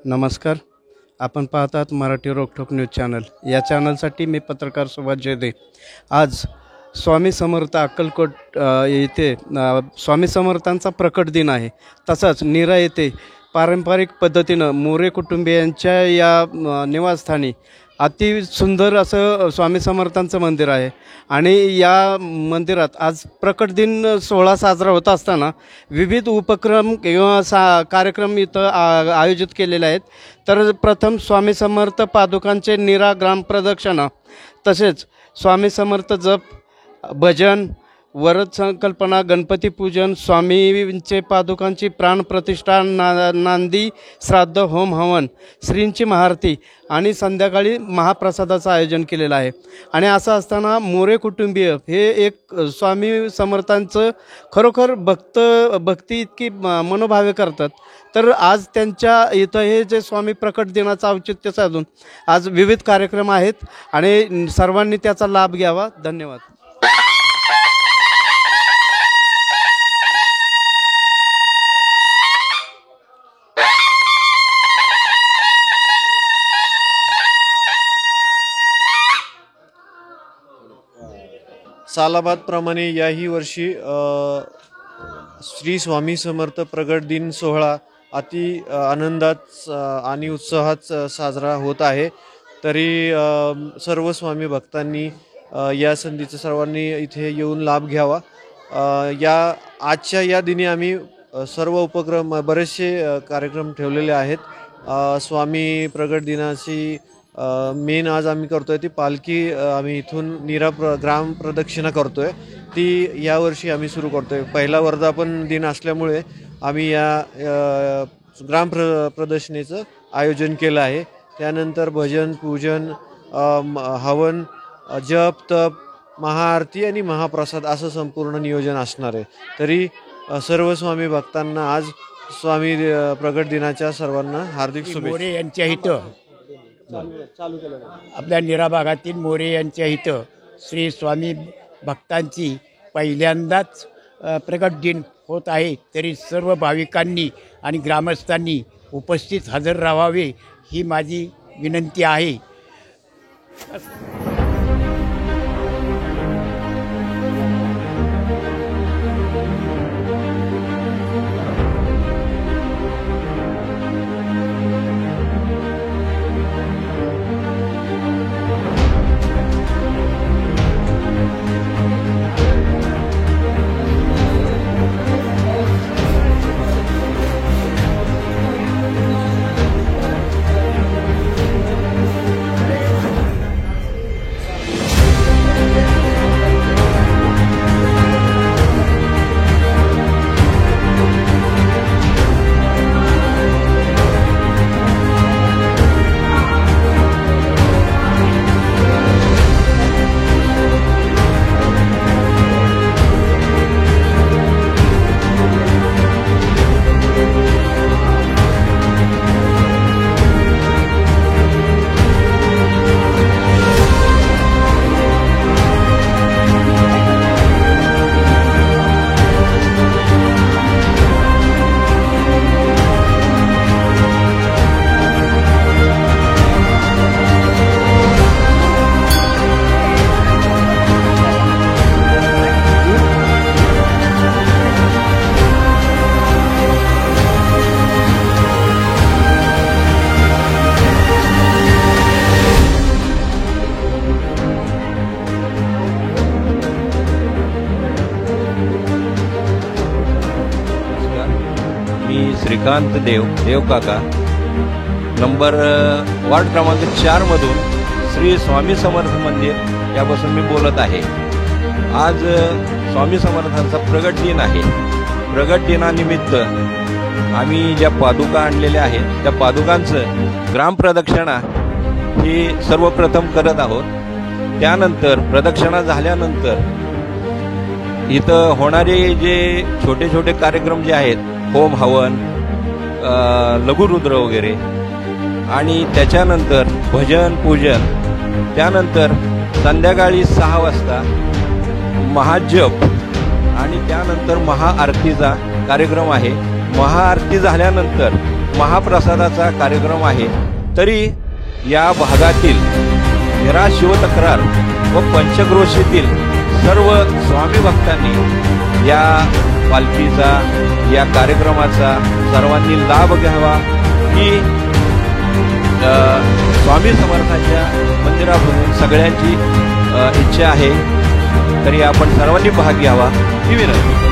नमस्कार, आपण पाहतात मराठी रोखोक न्यूज चॅनल। या चॅनलसाठी मी पत्रकार सुभाष जयदे। आज स्वामी समर्थ अक्कलकोट येथे स्वामी समर्थांचा प्रकट दिन आहे। तसंच नीरा येथे पारंपरिक पद्धतीने मोरे कुटुंबियांच्या या निवासस्थानी अति सुंदर असं स्वामी समर्थांचं मंदिर आहे आणि या मंदिरात आज प्रकट दिन सोहळा साजरा होत असताना विविध उपक्रम किंवा कार्यक्रम इथं आयोजित केलेले आहेत। तर प्रथम स्वामी समर्थ पादुकांचे नीरा ग्राम प्रदक्षिणा, तसेच स्वामी समर्थ जप, भजन, वरद संकल्पना, गणपती पूजन, स्वामींचे पादुकांची प्राणप्रतिष्ठा, नांदी श्राद्ध, होम हवन, श्रींची महाआरती आणि संध्याकाळी महाप्रसादाचं आयोजन केलेलं आहे। आणि असं असताना मोरे कुटुंबीय हे एक स्वामी समर्थांचं खरोखर भक्ती इतकी मनोभावे करतात। तर आज त्यांच्या इथं हे जे स्वामी प्रकट दिनाचं औचित्य साधून आज विविध कार्यक्रम आहेत आणि सर्वांनी त्याचा लाभ घ्यावा। धन्यवाद। सालाबादप्रमाणे याही वर्षी श्री स्वामी समर्थ प्रगट दिन सोहळा अति आनंदात आणि उत्साहात साजरा होत आहे। तरी सर्व स्वामी भक्तांनी या संधीचा सर्वांनी इथे येऊन लाभ घ्यावा। आजच्या या दिनी आम्ही सर्व उपक्रम बरेचसे कार्यक्रम ठेवलेले आहेत। स्वामी प्रगट दिनाची मेन आज आम्ही करतोय ती पालखी, आम्ही इथून नीरा ग्राम प्रदक्षिणा करतोय, ती यावर्षी आम्ही सुरू करतोय। पहिला वर्धापन दिन असल्यामुळे आम्ही या ग्राम प्रदक्षिणेचं आयोजन केलं आहे। त्यानंतर भजन, पूजन, हवन, जप, तप, महाआरती आणि महाप्रसाद असं संपूर्ण नियोजन असणार आहे। तरी सर्व स्वामी भक्तांना आज स्वामी प्रगट दिनाच्या सर्वांना हार्दिक शुभेच्छा। मोरे यांच्या इथं आपल्या नीरा भागातील मोरे यांच्या इथं श्री स्वामी भक्तांची पहिल्यांदाच प्रगट दिन होत आहे। तरी सर्व भाविकांनी आणि ग्रामस्थांनी उपस्थित हजर राहावे ही माझी विनंती आहे। श्रीकांत देव काका नंबर वार्ड क्रमांक 4 मधून श्री स्वामी समर्थ मंदिर यापासून मी बोलत आहे। आज स्वामी समर्थांचा प्रगट दिन आहे। प्रगट दिनानिमित्त आम्ही ज्या पादुका आणलेल्या आहेत त्या पादुकांचं ग्राम प्रदक्षिणा ही सर्वप्रथम करत आहोत। त्यानंतर प्रदक्षिणा झाल्यानंतर इथं होणारे जे छोटे छोटे कार्यक्रम जे आहेत, होम हवन, लघुरुद्र वगैरे, आणि त्याच्यानंतर भजन, पूजन त्यानंतर संध्याकाळी 6 वाजता महाजप आणि त्यानंतर महाआरतीचा कार्यक्रम आहे. महाआरती झाल्यानंतर महाप्रसादाचा कार्यक्रम आहे. तरी या भागातील हिरा शिवतक्रार व पंचक्रोशीतील सर्व स्वामी भक्तांनी या पालखीचा, या कार्यक्रमाचा सर्वांनी लाभ घ्यावा ही स्वामी समर्थांच्या मंदिराकडून सगळ्यांची इच्छा आहे. तरी आपण सर्वांनी भाग घ्यावा ही विनंती.